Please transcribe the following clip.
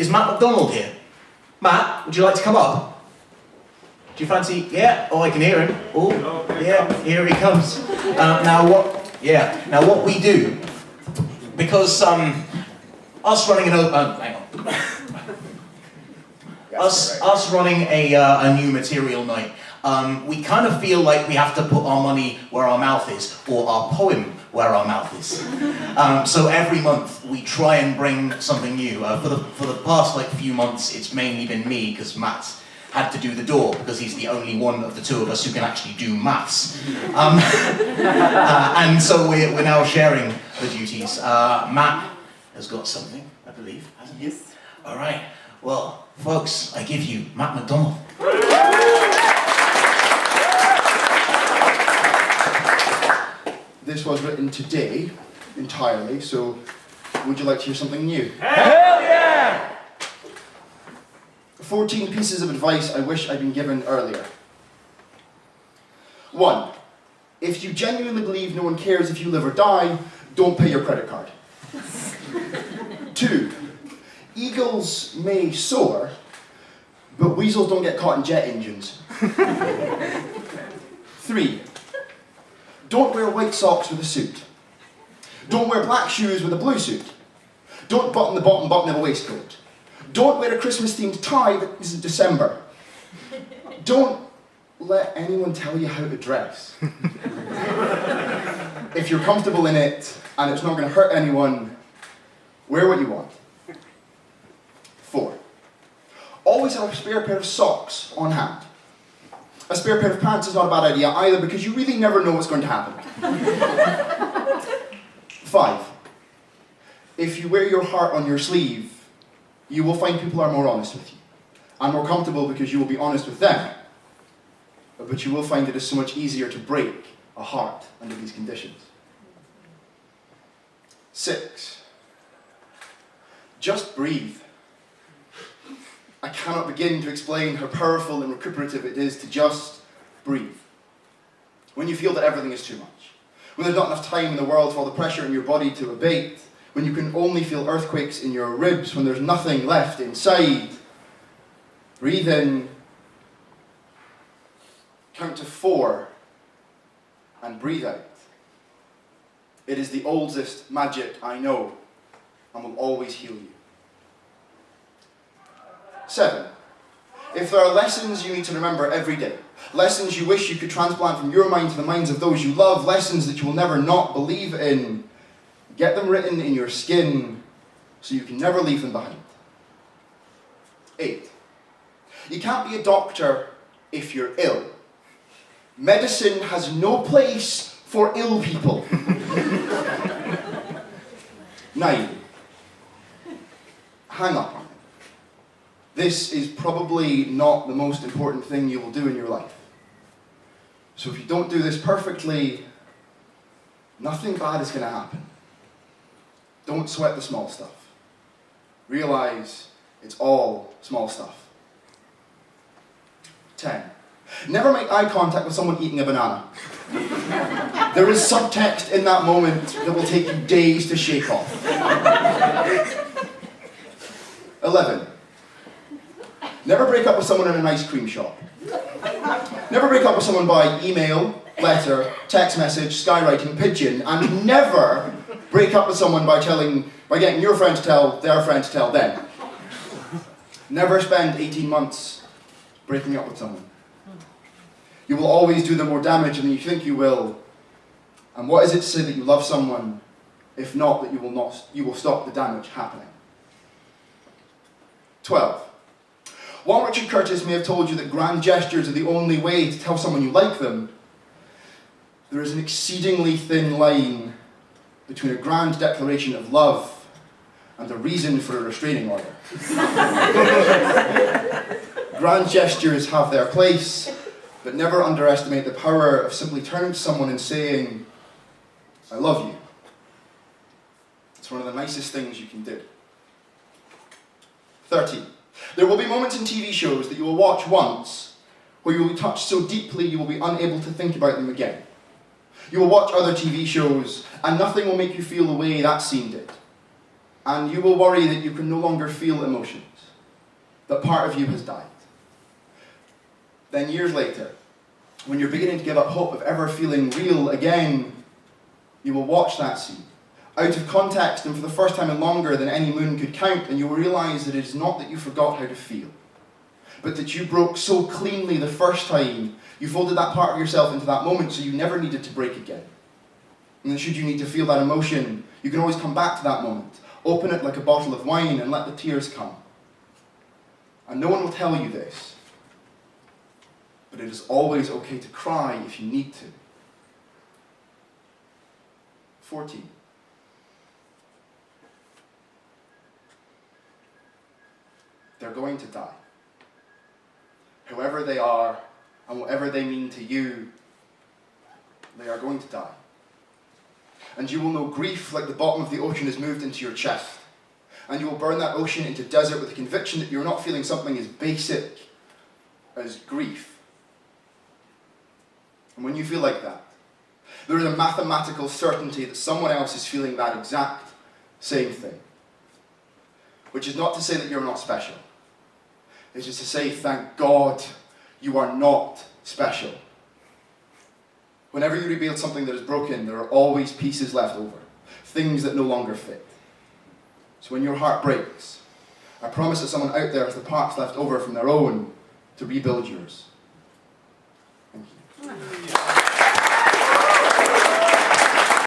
Is Matt Macdonald here? Matt, would you like to come up? Do you fancy? Yeah. Oh, I can hear him. Oh, yeah. Here he comes. Now what we do, because us running an hang on. Us running a new material night, we kind of feel like we have to put our money where our mouth is, or our poem where our mouth is. So every month we try and bring something new. For the past few months, it's mainly been me, because Matt had to do the door, because he's the only one of the two of us who can actually do maths. And so we're now sharing the duties. Matt has got something, I believe, hasn't he? Yes. All right. Well, folks, I give you Matt Macdonald. This was written today, entirely, so would you like to hear something new? Hell yeah! 14 pieces of advice I wish I'd been given earlier. 1. If you genuinely believe no one cares if you live or die, don't pay your credit card. 2. Eagles may soar, but weasels don't get caught in jet engines. 3. Don't wear white socks with a suit. Don't wear black shoes with a blue suit. Don't button the bottom button of a waistcoat. Don't wear a Christmas-themed tie that isn't December. Don't let anyone tell you how to dress. If you're comfortable in it and it's not going to hurt anyone, wear what you want. 4. Always have a spare pair of socks on hand. A spare pair of pants is not a bad idea either, because you really never know what's going to happen. 5. If you wear your heart on your sleeve, you will find people are more honest with you, and more comfortable because you will be honest with them. But you will find it is so much easier to break a heart under these conditions. 6. Just breathe. I cannot begin to explain how powerful and recuperative it is to just breathe. When you feel that everything is too much, when there's not enough time in the world for all the pressure in your body to abate, when you can only feel earthquakes in your ribs, when there's nothing left inside, breathe in, count to 4, and breathe out. It is the oldest magic I know, and will always heal you. 7. If there are lessons you need to remember every day, lessons you wish you could transplant from your mind to the minds of those you love, lessons that you will never not believe in, get them written in your skin so you can never leave them behind. 8. You can't be a doctor if you're ill. Medicine has no place for ill people. 9. Hang up on it. This is probably not the most important thing you will do in your life. So if you don't do this perfectly, nothing bad is going to happen. Don't sweat the small stuff. Realize it's all small stuff. 10. Never make eye contact with someone eating a banana. There is subtext in that moment that will take you days to shake off. 11. Never break up with someone in an ice cream shop. Never break up with someone by email, letter, text message, skywriting, pigeon, and never break up with someone by getting your friend to tell their friend to tell them. Never spend 18 months breaking up with someone. You will always do them more damage than you think you will. And what is it to say that you love someone, if not that you will stop the damage happening? 12. While Richard Curtis may have told you that grand gestures are the only way to tell someone you like them, there is an exceedingly thin line between a grand declaration of love and a reason for a restraining order. Grand gestures have their place, but never underestimate the power of simply turning to someone and saying, I love you. It's one of the nicest things you can do. 13. There will be moments in TV shows that you will watch once where you will be touched so deeply you will be unable to think about them again. You will watch other TV shows and nothing will make you feel the way that scene did. And you will worry that you can no longer feel emotions, that part of you has died. Then years later, when you're beginning to give up hope of ever feeling real again, you will watch that scene, out of context and for the first time in longer than any moon could count, and you will realise that it is not that you forgot how to feel, but that you broke so cleanly the first time, you folded that part of yourself into that moment so you never needed to break again. And then should you need to feel that emotion, you can always come back to that moment, open it like a bottle of wine and let the tears come. And no one will tell you this, but it is always okay to cry if you need to. 14. They're going to die. Whoever they are and whatever they mean to you, they are going to die. And you will know grief like the bottom of the ocean has moved into your chest. And you will burn that ocean into desert with the conviction that you're not feeling something as basic as grief. And when you feel like that, there is a mathematical certainty that someone else is feeling that exact same thing. Which is not to say that you're not special. It's just to say, thank God you are not special. Whenever you rebuild something that is broken, there are always pieces left over. Things that no longer fit. So when your heart breaks, I promise that someone out there has the parts left over from their own to rebuild yours. Thank you.